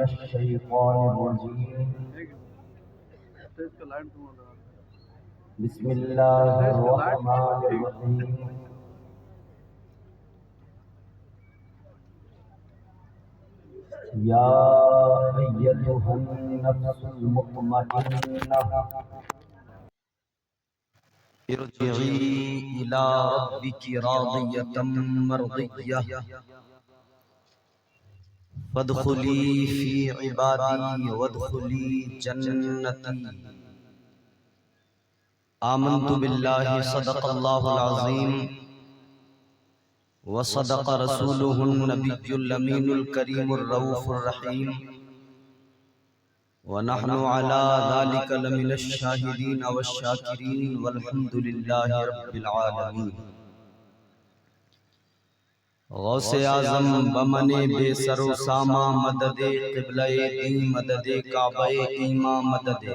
मिनश्शैतानिर्रजीम। बिस्मिल्लाहिर्रहमानिर्रहीम। या अय्युहन नफ्सुल मुतमइन्नह इरजिई इला रब्बिकी रादियतम मर्दिय्यह फदखुली फी इबादी वदखुली जन्नती। आमन्तु बिल्लाहि सदक़ल्लाहुल अज़ीम व सदक़ रसूलुहुन नबियुल अमीनुल करीमुर रऊफ़ुर रहीम व नहनु अला ज़ालिका लमिनश शाहिदीन वश शाकिरीन वल्हम्दुलिल्लाहि रब्बिल आलमीन। गौसे आज़म बमने बेसरो सामा मददे क़िबले दी मददे काबे ईमा मददे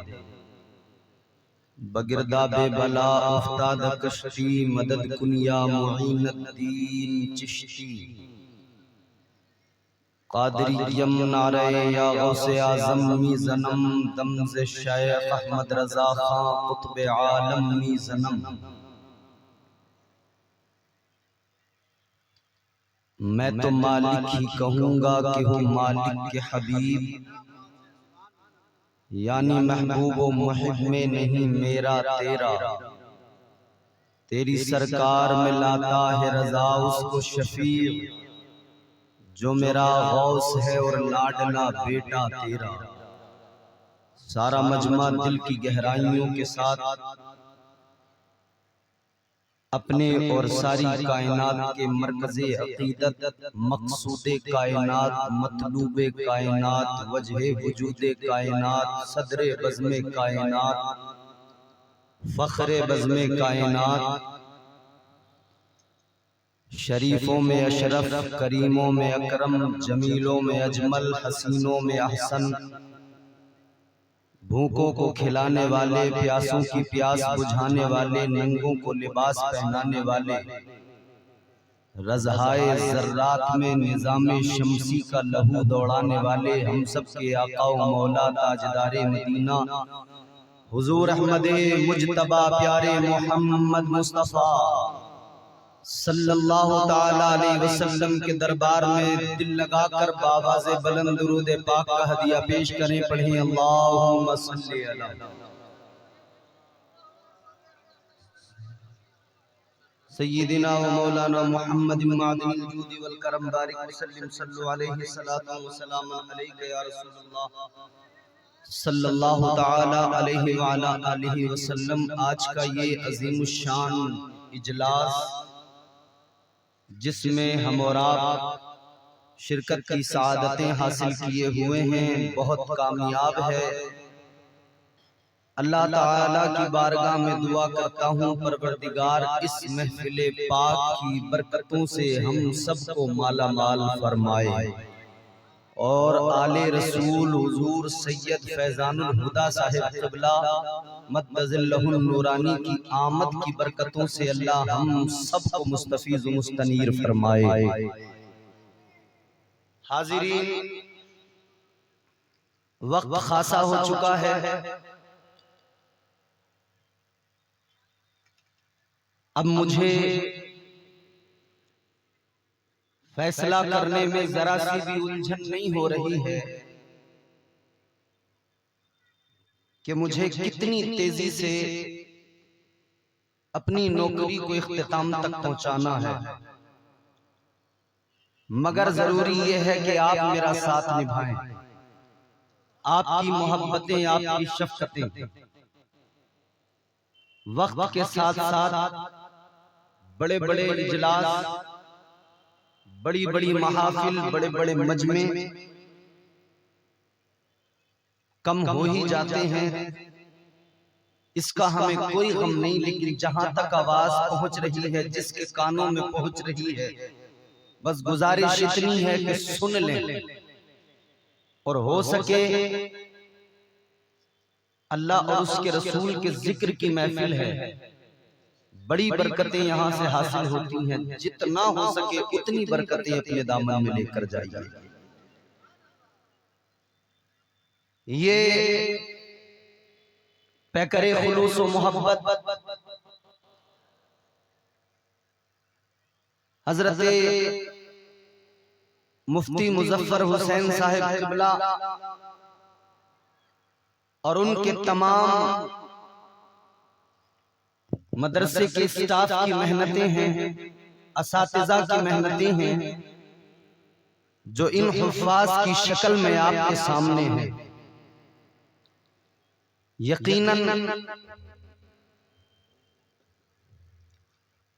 बगिरदा बेबला उफ्ताद कश्ती मदद कुनिया मुईनुद्दीन चिश्ती कादरियम नारे या गौसे आज़म मी ज़नम दमज़े शेख अहमद रज़ा खां कुतुब आलम मी ज़नम। मैं तो मालिक ही कहूँगा कि हो मालिक के हबीब, यानी महबूब व मुहिब में नहीं मेरा तेरा। तेरी सरकार में लाता है रज़ा उसको शफीक, जो मेरा गौस है और लाडला बेटा तेरा। सारा मजमा दिल की गहराइयों के साथ अपने और सारी कायनात के मरकज़े अक़ीदत मक़सूदे कायनात मतलूबे कायनात वजहे वजूदे कायनात सदरे बज़्मे कायनात फ़ख्रे बज़्मे कायनात शरीफों में अशरफ करीमों में अकरम जमीलों में अजमल हसीनों में अहसन भूखों को खिलाने वाले प्यासों की प्यास बुझाने वाले नंगों को लिबास पहनाने वाले रज़हाए ज़र्रात में निज़ामे शम्सी का लहू दौड़ाने वाले हम सब के आका व मौला ताजदारे मदीना हुजूर अहमदे मुज्तबा प्यारे मोहम्मद मुस्तफ़ा सल्लल्लाहु ताला अलैहि वसल्लम के दरबार में दिल लगाकर बावाज़े बुलंद दुरूद पाक का हदिया पेश करें। पढ़ें अल्लाहुम्मा सल्ली अला सय्यिदिना व मौलाना मुहम्मद मादिनिल जूद वल करम बारिक वसल्लम सल्लु अलैहि सलातु व सलाम अलैका या रसूलल्लाह सल्लल्लाहु ताला अलैहि व अला आलिहि वसल्लम। आज का ये अज़ीमुश्शान इजलास जिसमें हम और आप शिरकत की सआदतें हासिल किए हुए हैं, बहुत कामयाब है। अल्लाह ताला की बारगाह में दुआ करता हूँ परवरदिगार इस महफिल पाक की बरकतों से हम सबको माला माल फरमाए और आले रसूल हुजूर सैयद फैजानुल हुदा साहिब क़िबला मद्दज़िल्लहुल नूरानी की आमद की बरकतों से अल्लाह हम सबको मुस्तफ़ीज़ व मुस्तनीर फरमाए। हाज़िरीन, वक्त खासा हो चुका है। अब मुझे फैसला करने में जरा सी भी उलझन नहीं हो रही है कि मुझे कितनी तेजी से अपनी नौकरी को इख्तिताम तक पहुंचाना है, मगर जरूरी यह है कि आप मेरा साथ निभाएं। आपकी मोहब्बतें, आपकी शफ़क़तें वक्त के साथ साथ बड़े बड़े इजलास, बड़ी बड़ी महाफिल, बड़े बड़े मजमे कम हो ही जाते हैं। इसका हमें कोई गम नहीं, लेकिन जहां तक आवाज पहुंच रही है, जिसके कानों में पहुंच रही है, बस गुजारिश इतनी है कि सुन लें और हो सके अल्लाह और उसके रसूल के जिक्र की महफिल है, बड़ी बरकतें यहाँ से हासिल होती हैं। जितना हो सके उतनी बरकतें अपने दामन में लेकर जाइए। ये पैकरे खुलूस व मोहब्बत हजरत मुफ्ती मुजफ्फर हुसैन साहिब किबला और उनके तमाम मदरसे के स्टाफ की मेहनतें हैं, असातिज़ा की मेहनतें हैं, जो इन हुफ़ाज़ की शक्ल में आपके सामने है। यकीनन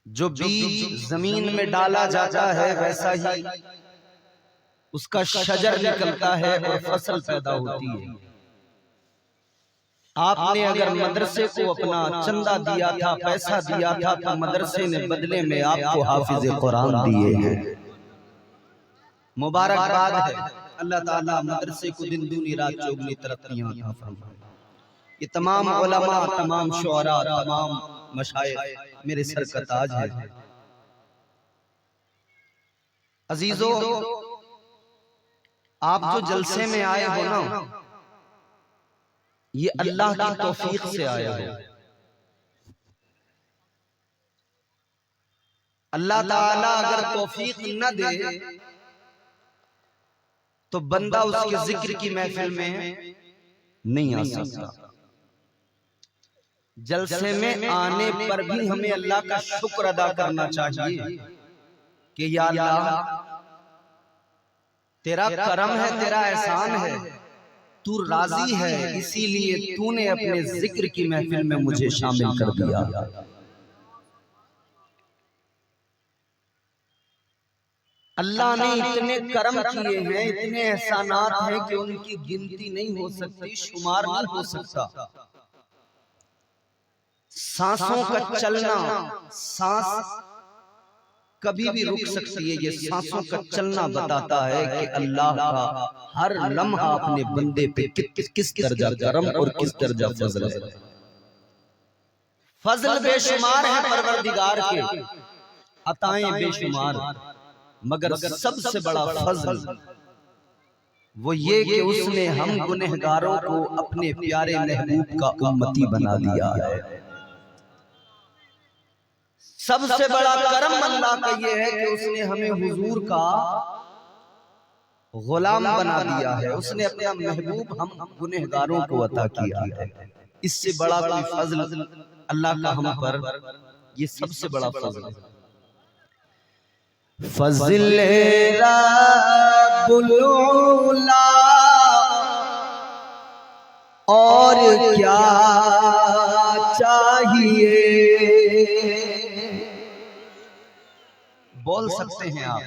जो बीज जमीन में डाला जाता है वैसा ही उसका शजर निकलता है और फसल पैदा होती है। आपने अगर मदरसे को अपना चंदा दिया था, पैसा दिया था, तो मदरसे ने बदले में आपको हाफिज कुरान दिए हैं। मुबारकबाद है। अल्लाह ताला मदरसे को दिन दूनी रात चौगुनी तरक्कियां अता फरमाए। ये तमाम उलमा, तमाम शुअरा, तमाम मशाइख मेरे सर का ताज है। अजीजों, आप जो जलसे में आए हो ना, ये अल्लाह की तौफीक से आया है। अल्लाह ताला अगर तौफीक न दे तो बंदा उसके जिक्र की महफिल में नहीं आ सकता। जलसे में आने पर भी हमें अल्लाह का शुक्र अदा करना चाहिए कि या अल्लाह तेरा करम है, तेरा एहसान है, तू राजी है, इसीलिए तूने अपने जिक्र की महफिल में मुझे शामिल कर दिया। अल्लाह ने इतने करम किए हैं, इतने एहसानात हैं कि उनकी गिनती नहीं हो सकती, शुमार नहीं हो सकता। सांसों का चलना, सांस कभी भी रुक सकती है, ये सांसों का चलना बताता है कि अल्लाह का हर लम्हा अपने बंदे पे किस दर्जा करम और किस दर्जा फजल है। फजल बेशुमार है परवरदिगार के, अताएं बेशुमार, मगर सबसे बड़ा फजल वो ये कि उसने हम गुनहगारों को अपने प्यारे महबूब का उम्मती बना दिया है। सबसे बड़ा करम अल्लाह का ये है कि उसने हमें हुजूर का गुलाम बना दिया है। उसने अपना महबूब हम गुनहगारों को अता किया है। इससे बड़ा कोई फजल अल्लाह का हम पर, ये सबसे बड़ा फजल है। फज़ल रब्बुल उला और क्या चाहिए। बोल सकते हैं आप,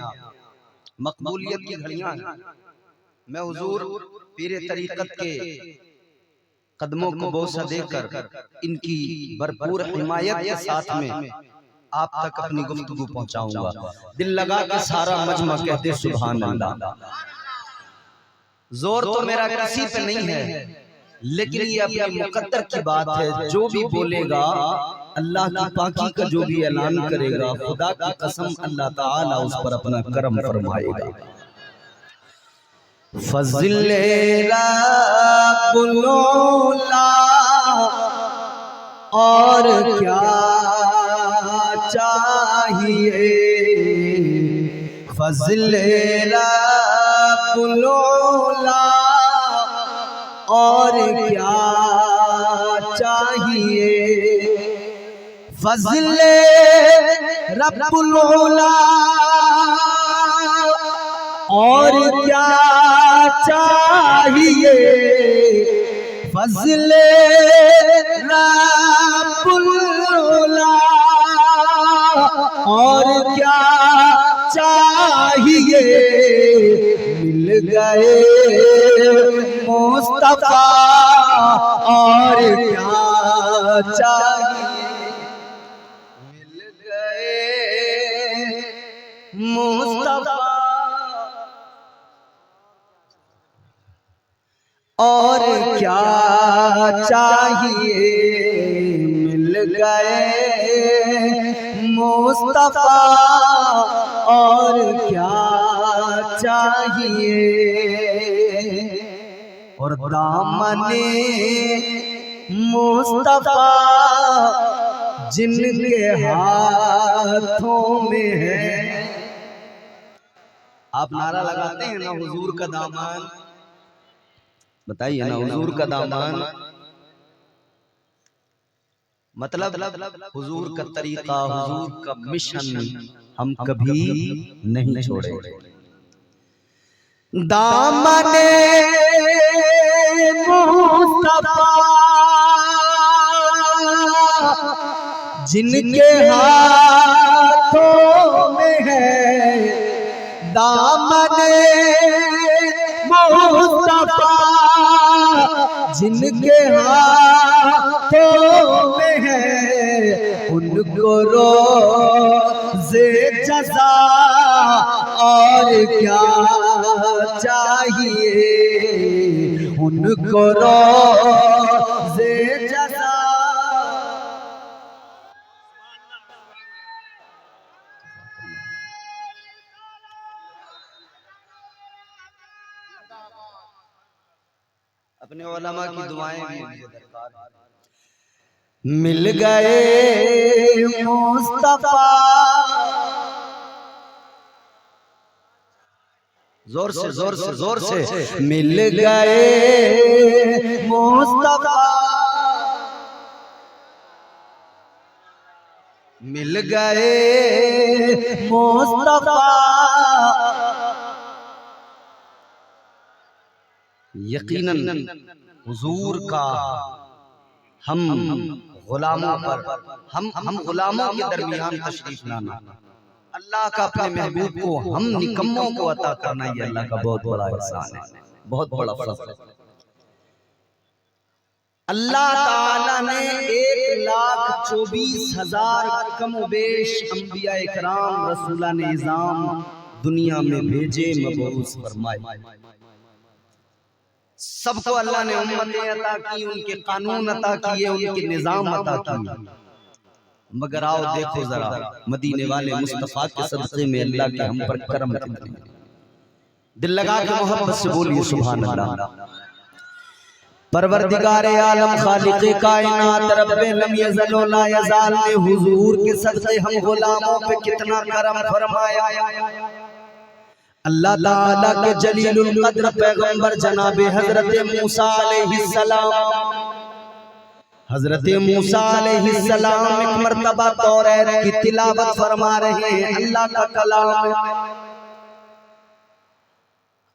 मकबूलियत की घड़ियां हैं। मैं हुजूर पीरे तरीकत के कदमों को बोसा देकर इनकी भरपूर हिमायत के साथ में आप तक अपनी गुफ्तगू पहुंचाऊंगा। दिल लगा के सारा मजमा कहते सुभान अल्लाह। जोर तो मेरा किसी पे नहीं है, लेकिन ये अपने मुकद्दर की बात है। जो भी बोलेगा अल्लाह की पाकी का, जो भी ऐलान करेगा, खुदा की कसम अल्लाह ताला उस पर अपना करम फरमाएगा। फज़ल रब्बुल उला और क्या चाहिए। फज़ल रब्बुल उला और क्या चाहिए। फज़ल रब्बुल उला और क्या चाहिए। फज़ल रब्बुल उला और क्या चाहिए। मिल गए मुस्तफा और क्या चाहिए। मिल गए मुस्तफा और क्या चाहिए। मिल गए मुस्तफा और क्या चाहिए। और दामने मुस्तफा जिनके हाथों में है। आप नारा लगाते हैं ना हुजूर का दामन, बताइए ना हुजूर का दामन मतलब हुजूर का तरीका, हुजूर का मिशन हम कभी नहीं छोड़े। दामने मुस्तफा जिनके हाथों में है, दामने मुस्तफा जिनके हाथों में है, उनको रोज़े जज़ा और क्या चाहिए, उनको रोज़े जज़ा। अपने उलमा की दुआएं भी मिल गए मुस्तफा, जोर से जोर से जोर से, मिल गए मुस्तफा, मिल गए मुस्तफा। यकीनन हुजूर का हम गुलामों पर, हम गुलामों के दरमियान तशरीफ लाना, अल्लाह का अपने महबूब को हम निकम्मों को अता करना, ये अल्लाह का बहुत बड़ा एहसान है, बहुत बड़ा फज़ल है। अल्लाह ताला ने 1,24,000 कमोबेश अंबिया इकराम रसूलान निज़ाम दुनिया में भेजे, मबऊस फरमाए। सबको अल्लाह ने उम्मतें अता की, उनके कानून अता किए, उनके निजाम अता किए। मगर आओ देखो जरा मदीने वाले मुस्तफा के सदक़े में अल्लाह के हम पर करम कितने। दिल लगा के मोहब्बत से बोलिए सुभान अल्लाह। परवरदिगार आलम खालिक़े कायनात रब्बे लम यज़ल व ला यज़ाल ने हुजूर के सदक़े हम गुलामों पे कितना करम फरमाया। अल्लाह ताला के जलीलुल क़द्र पैगंबर जनाब हजरत मूसा अलैहिस्सलाम, हजरत मूसा अलैहिस्सलाम एक मर्तबा तौरात की तिलावत फरमा रहे हैं। अल्लाह का कलाम,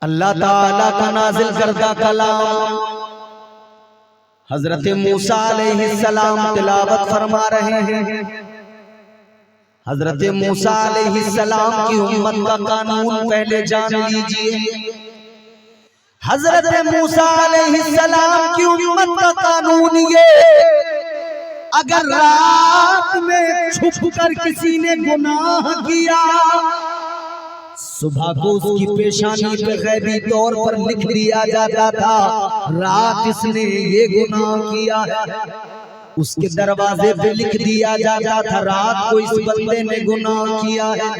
अल्लाह ताला का नाजिल करदा कलाम, हजरत मूसा अलैहिस्सलाम तिलावत फरमा रहे हैं। हजरत मूसा अलैहिस्सलाम की उम्मत का कानून पहले जान लीजिए। हजरत मूसा अलैहिस्सलाम की उम्मत का कानून ये, अगर रात में छुपकर किसी ने गुनाह किया, सुबह को उसकी पेशानी पे गैबी तौर पर लिख दिया जाता था, रात इसने ये गुनाह किया है। उसके दरवाजे पे लिख दिया जाता था, रात को इस बंदे ने गुनाह किया है।